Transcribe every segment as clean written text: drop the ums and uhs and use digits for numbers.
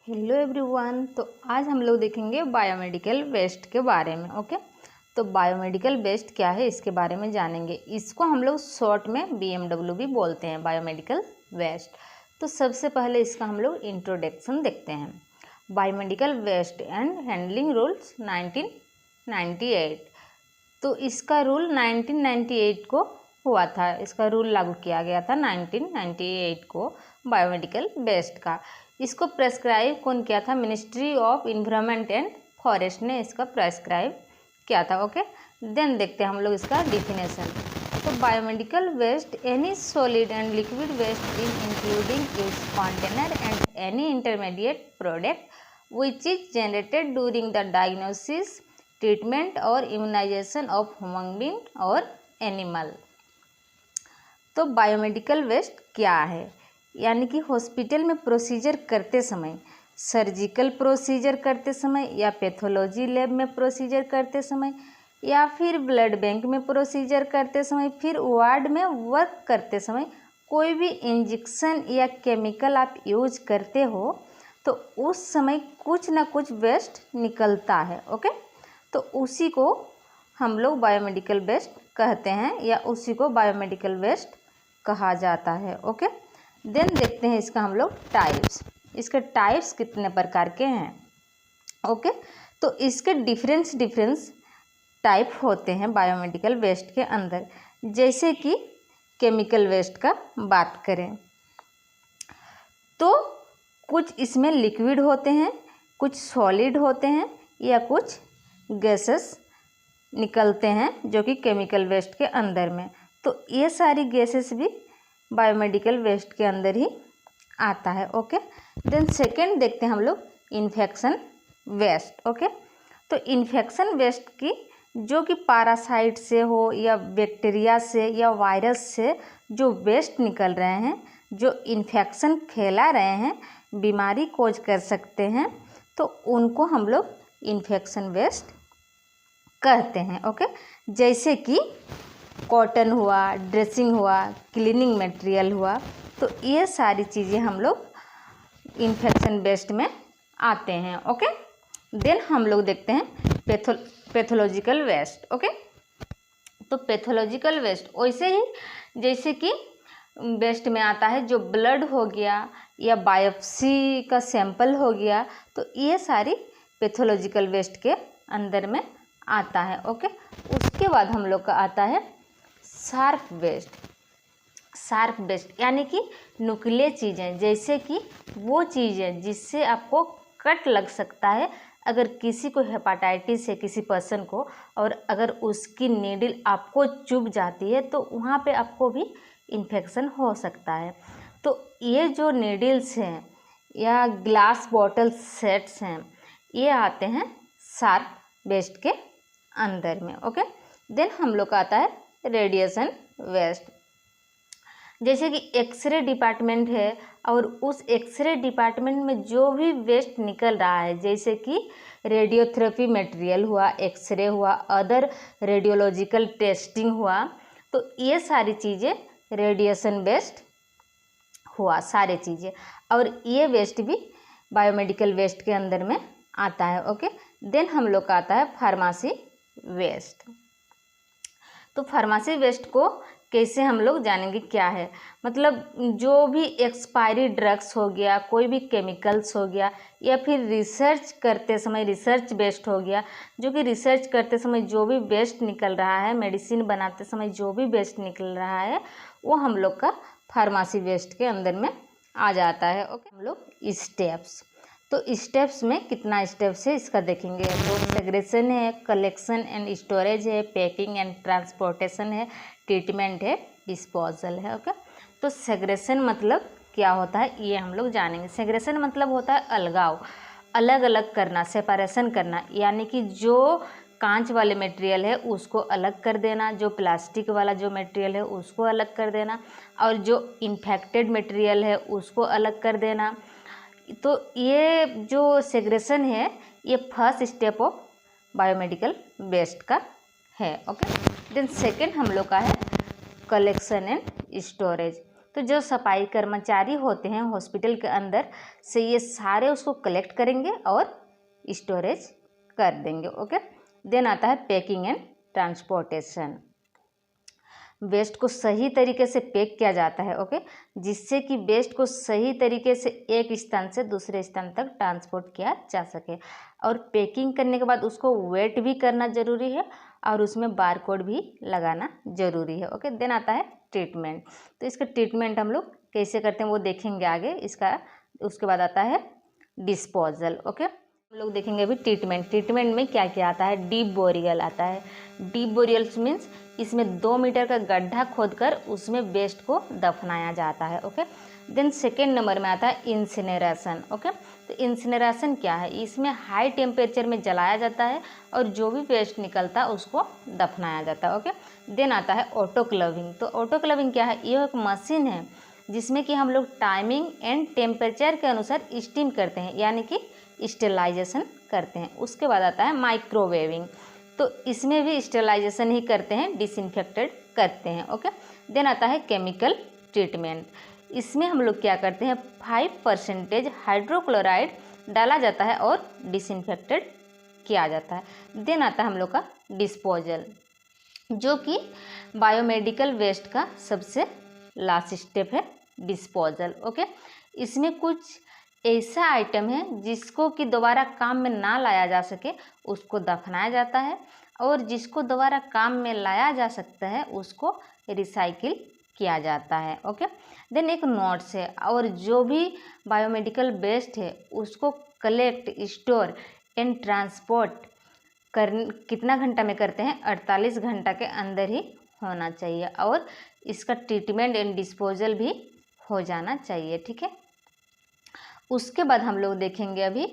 Hello everyone. तो आज हम लोग देखेंगे बायोमेडिकल वेस्ट के बारे में। ओके, तो बायोमेडिकल वेस्ट क्या है इसके बारे में जानेंगे। इसको हम लोग शॉर्ट में BMW भी बोलते हैं, बायोमेडिकल वेस्ट। तो सबसे पहले इसका हम लोग इंट्रोडक्शन देखते हैं। Biomedical waste and handling rules 1998। तो इसका रूल 1998 को हुआ था, इसका रूल लागू किया गया था 1998 को बायोमेडिकल वेस्ट का। इसको प्रेस्क्राइब कौन किया था? Ministry of environment and forest ने इसका प्रेस्क्राइब किया था। ओके, देन देखते हैं हम लोग इसका डिफिनेशन। तो biomedical waste any solid and liquid waste including its container and any intermediate product which is generated during the diagnosis, treatment और इम्यूनाइजेशन ऑफ ह्यूमन बीइंग और एनिमल। तो बायोमेडिकल वेस्ट क्या है? यानी कि हॉस्पिटल में प्रोसीजर करते समय, सर्जिकल प्रोसीजर करते समय या पैथोलॉजी लैब में प्रोसीजर करते समय या फिर ब्लड बैंक में प्रोसीजर करते समय, फिर वार्ड में वर्क करते समय कोई भी इंजेक्शन या केमिकल आप यूज करते हो तो उस समय कुछ ना कुछ वेस्ट निकलता है। ओके, तो उसी को हम लोग बायोमेडिकल वेस्ट कहते हैं या उसी को बायोमेडिकल वेस्ट कहा जाता है। ओके, देन देखते हैं इसका हम लोग टाइप्स। इसके टाइप्स कितने प्रकार के हैं? ओके, तो इसके डिफरेंस टाइप होते हैं बायोमेडिकल वेस्ट के अंदर। जैसे कि केमिकल वेस्ट का बात करें तो कुछ इसमें लिक्विड होते हैं, कुछ सॉलिड होते हैं या कुछ गैसेस निकलते हैं जो कि केमिकल वेस्ट के अंदर में। तो ये सारी गैसेस भी बायोमेडिकल वेस्ट के अंदर ही आता है। ओके, देन सेकेंड देखते हैं हम लोग इन्फेक्शन वेस्ट। ओके, तो इन्फेक्शन वेस्ट की जो कि पैरासाइट से हो या बैक्टीरिया से या वायरस से जो वेस्ट निकल रहे हैं, जो इन्फेक्शन फैला रहे हैं, बीमारी कोज कर सकते हैं, तो उनको हम लोग इन्फेक्शन वेस्ट कहते हैं। ओके, जैसे कि कॉटन हुआ, ड्रेसिंग हुआ, क्लीनिंग मटेरियल हुआ, तो ये सारी चीज़ें हम लोग इन्फेक्शन वेस्ट में आते हैं। ओके, देन हम लोग देखते हैं पैथोलॉजिकल वेस्ट। ओके, तो पैथोलॉजिकल वेस्ट वैसे ही जैसे कि वेस्ट में आता है जो ब्लड हो गया या बायोप्सी का सैंपल हो गया, तो ये सारी पैथोलॉजिकल वेस्ट के अंदर में आता है। ओके, उसके बाद हम लोग का आता है शार्प वेस्ट। शार्प वेस्ट यानी कि नुकीले चीज़ें, जैसे कि वो चीज़ें जिससे आपको कट लग सकता है। अगर किसी को हेपाटाइटिस है किसी पर्सन को, और अगर उसकी नीडल आपको चुभ जाती है तो वहाँ पे आपको भी इन्फेक्शन हो सकता है। तो ये जो नीडल्स हैं या ग्लास बॉटल सेट्स हैं, ये आते हैं शार्प वेस्ट के अंदर में। ओके, देन हम लोग का आता है रेडिएशन वेस्ट। जैसे कि एक्सरे डिपार्टमेंट है और उस एक्सरे डिपार्टमेंट में जो भी वेस्ट निकल रहा है, जैसे कि रेडियोथेरेपी मटेरियल हुआ, एक्सरे हुआ, अदर रेडियोलॉजिकल टेस्टिंग हुआ, तो ये सारी चीज़ें रेडिएशन वेस्ट हुआ, सारी चीज़ें। और ये वेस्ट भी बायोमेडिकल वेस्ट के अंदर में आता है। ओके, देन हम लोग का आता है फार्मेसी वेस्ट। तो फार्मेसी वेस्ट को कैसे हम लोग जानेंगे क्या है? मतलब जो भी एक्सपायरी ड्रग्स हो गया, कोई भी केमिकल्स हो गया, या फिर रिसर्च करते समय रिसर्च वेस्ट हो गया, जो कि रिसर्च करते समय जो भी वेस्ट निकल रहा है, मेडिसिन बनाते समय जो भी वेस्ट निकल रहा है, वो हम लोग का फार्मेसी वेस्ट के अंदर में आ जाता है। ओके, हम लोग स्टेप्स, तो स्टेप्स में कितना स्टेप्स है इसका देखेंगे। तो सेग्रेशन है, कलेक्शन एंड स्टोरेज है, पैकिंग एंड ट्रांसपोर्टेशन है, ट्रीटमेंट है, डिस्पोजल है। ओके, तो सेग्रेशन मतलब क्या होता है ये हम लोग जानेंगे। सेग्रेशन मतलब होता है अलगाव, अलग अलग करना, सेपरेशन करना। यानी कि जो कांच वाले मटेरियल है उसको अलग कर देना, जो प्लास्टिक वाला जो मटेरियल है उसको अलग कर देना, और जो इन्फेक्टेड मटेरियल है उसको अलग कर देना। तो ये जो सेग्रेशन है ये first step of biomedical waste का है। ओके, देन सेकेंड हम लोग का है कलेक्शन एंड स्टोरेज। तो जो सफाई कर्मचारी होते हैं हॉस्पिटल के अंदर से ये सारे उसको कलेक्ट करेंगे और स्टोरेज कर देंगे। ओके, देन आता है पैकिंग एंड ट्रांसपोर्टेशन। वेस्ट को सही तरीके से पैक किया जाता है। ओके, जिससे कि वेस्ट को सही तरीके से एक स्थान से दूसरे स्थान तक ट्रांसपोर्ट किया जा सके। और पैकिंग करने के बाद उसको वेट भी करना ज़रूरी है और उसमें बारकोड भी लगाना ज़रूरी है। ओके, देन आता है ट्रीटमेंट। तो इसका ट्रीटमेंट हम लोग कैसे करते हैं वो देखेंगे आगे इसका। उसके बाद आता है डिस्पोजल। ओके, हम लोग देखेंगे अभी ट्रीटमेंट में क्या क्या आता है। डीप बोरियल आता है। डीप बोरियल मीन्स इसमें 2 मीटर का गड्ढा खोदकर उसमें वेस्ट को दफनाया जाता है। ओके, देन सेकेंड नंबर में आता है इंसिनरेशन। ओके, तो इंसिनरेशन क्या है, इसमें हाई टेम्परेचर में जलाया जाता है और जो भी वेस्ट निकलता है उसको दफनाया जाता है। ओके, देन आता है ऑटोक्लेविंग। तो ऑटोक्लेविंग क्या है, ये एक मशीन है जिसमें कि हम लोग टाइमिंग एंड टेम्परेचर के अनुसार स्टीम करते हैं, यानी कि स्टेरिलाइजेशन करते हैं। उसके बाद आता है माइक्रोवेविंग। तो इसमें भी स्टेरिलाइजेशन ही करते हैं, डिसइंफेक्टेड करते हैं। ओके, देन आता है केमिकल ट्रीटमेंट। इसमें हम लोग क्या करते हैं, 5% हाइड्रोक्लोराइड डाला जाता है और डिसइंफेक्टेड किया जाता है। देन आता है हम लोग का डिस्पोजल, जो कि बायोमेडिकल वेस्ट का सबसे लास्ट स्टेप है, डिस्पोजल। ओके, इसमें कुछ ऐसा आइटम है जिसको कि दोबारा काम में ना लाया जा सके उसको दफनाया जाता है, और जिसको दोबारा काम में लाया जा सकता है उसको रिसाइकिल किया जाता है। ओके, देन एक नोट्स है, और जो भी बायोमेडिकल वेस्ट है उसको कलेक्ट, स्टोर एंड ट्रांसपोर्ट कितना घंटा में करते हैं, 48 घंटा के अंदर ही होना चाहिए, और इसका ट्रीटमेंट एंड डिस्पोजल भी हो जाना चाहिए। ठीक है, उसके बाद हम लोग देखेंगे अभी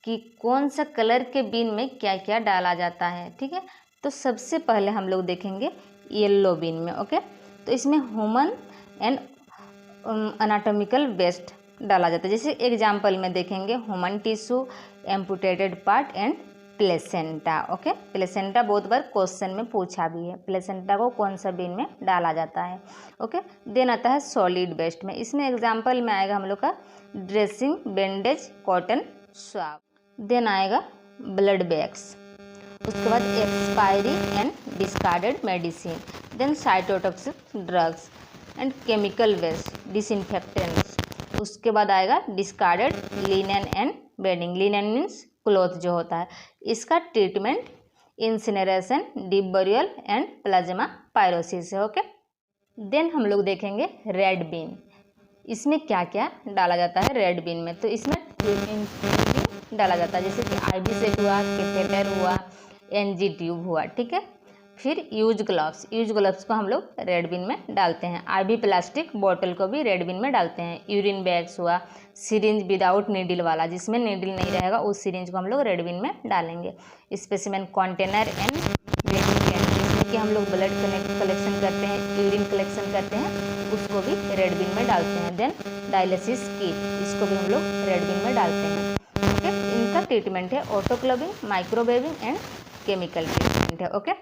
कि कौन सा कलर के बिन में क्या क्या डाला जाता है। ठीक है, तो सबसे पहले हम लोग देखेंगे येलो बिन में। ओके, तो इसमें ह्यूमन एंड एनाटॉमिकल वेस्ट डाला जाता है। जैसे एग्जांपल में देखेंगे human tissue, amputated part and placenta. Okay, placenta बहुत बार क्वेश्चन में पूछा भी है, प्लेसेंटा को कौन सा बिन में डाला जाता है। ओके, देन आता है सॉलिड वेस्ट में। इसमें एग्जांपल में आएगा हम लोग का dressing, bandage, cotton, swab. Then आएगा ब्लड बैग्स, उसके बाद expiry and discarded medicine, then cytotoxic drugs and chemical waste, disinfectants. उसके बाद आएगा discarded linen and bedding. Linen means cloth जो होता है। इसका treatment incineration, deep burial and plasma pyrolysis है। ओके, देन हम लोग देखेंगे रेड बिन। इसमें क्या क्या डाला जाता है रेड बिन में। तो इसमें डाला जाता है, जैसे कि आईवी सेट हुआ, कैथेटर हुआ, एनजी ट्यूब हुआ। ठीक है, फिर यूज ग्लव्स को हम लोग रेड बिन में डालते हैं। आईवी प्लास्टिक बोतल को भी रेड बिन में डालते हैं। यूरिन बैग्स हुआ, सिरिंज विदाउट नीडल वाला, जिसमें नीडल नहीं रहेगा उस सिरिंज को हम लोग रेड बिन में डालेंगे। Specimen container and waiting can, जिसमें कि हम लोग ब्लड कलेक्शन करते हैं, यूरिन कलेक्शन करते हैं, उसको भी रेड बिन में डालते हैं। देन डायलिसिस किट, इसको भी हम लोग रेड बिन में डालते हैं। ओके, इनका ट्रीटमेंट है autoclaving, microwaving and chemical treatment है। ओके,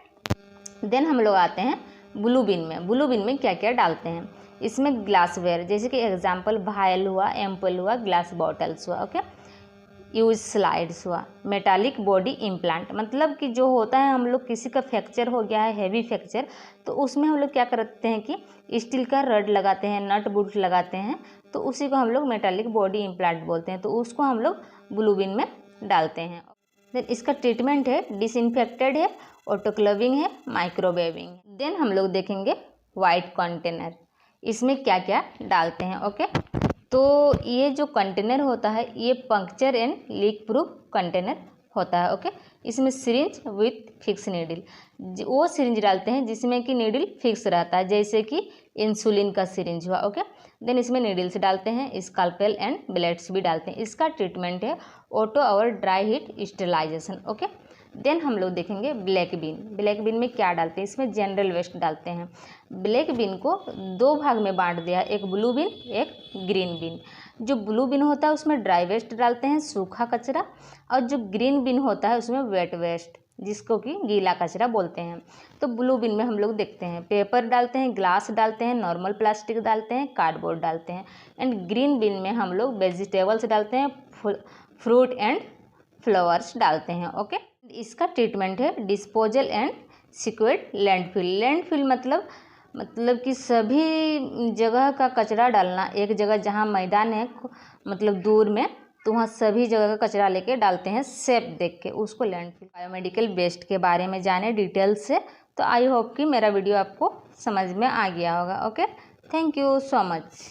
देन हम लोग आते हैं ब्लू बिन में। ब्लू बिन में क्या क्या डालते हैं, इसमें ग्लासवेयर, जैसे कि एग्जांपल वायल हुआ, एम्पल हुआ, ग्लास बॉटल्स हुआ। ओके, यूज स्लाइड्स हुआ, मेटालिक बॉडी इम्प्लांट, मतलब कि जो होता है हम लोग किसी का फ्रैक्चर हो गया है, हैवी फ्रैक्चर, तो उसमें हम लोग क्या करते हैं कि स्टील का रड लगाते हैं, नट बोल्ट लगाते हैं, तो उसी को हम लोग मेटालिक बॉडी इम्प्लांट बोलते हैं। तो उसको हम लोग ब्लू बिन में डालते हैं। देन इसका ट्रीटमेंट है डिसइंफेक्टेड है, ऑटोक्लेविंग है, माइक्रोवेविंग। देन हम लोग देखेंगे वाइट कंटेनर, इसमें क्या क्या डालते हैं। ओके, तो ये जो कंटेनर होता है ये puncture and leak proof container होता है। ओके, इसमें सिरिंज विथ फिक्स नीडल, वो सिरिंज डालते हैं जिसमें कि नीडल फिक्स रहता है, जैसे कि इंसुलिन का सिरिंज हुआ। ओके, देन इसमें नीडल्स डालते हैं, स्कैल्पेल एंड ब्लेड्स भी डालते हैं। इसका ट्रीटमेंट है ऑटो और dry heat sterilisation. Okay, then हम लोग देखेंगे ब्लैक बिन। ब्लैक बिन में क्या डालते हैं, इसमें जनरल वेस्ट डालते हैं। ब्लैक बिन को 2 भाग में बांट दिया, एक ब्लू बिन, एक ग्रीन बिन। जो ब्लू बिन होता है उसमें ड्राई वेस्ट डालते हैं, सूखा कचरा, और जो ग्रीन बिन होता है उसमें वेट वेस्ट, जिसको कि गीला कचरा बोलते हैं। तो ब्लू बिन में हम लोग देखते हैं पेपर डालते हैं, ग्लास डालते हैं, नॉर्मल प्लास्टिक डालते हैं, कार्डबोर्ड डालते हैं। एंड ग्रीन बिन में हम लोग वेजिटेबल्स डालते हैं, फ्रूट एंड फ्लावर्स डालते हैं। ओके, इसका ट्रीटमेंट है disposal and secured landfill. Landfill मतलब कि सभी जगह का कचरा डालना, एक जगह जहाँ मैदान है मतलब दूर में, तो वहाँ सभी जगह का कचरा लेके डालते हैं सेफ देख के, उसको लैंडफिल। बायोमेडिकल वेस्ट के बारे में जाने डिटेल से। तो आई होप कि मेरा वीडियो आपको समझ में आ गया होगा। Okay, thank you so much.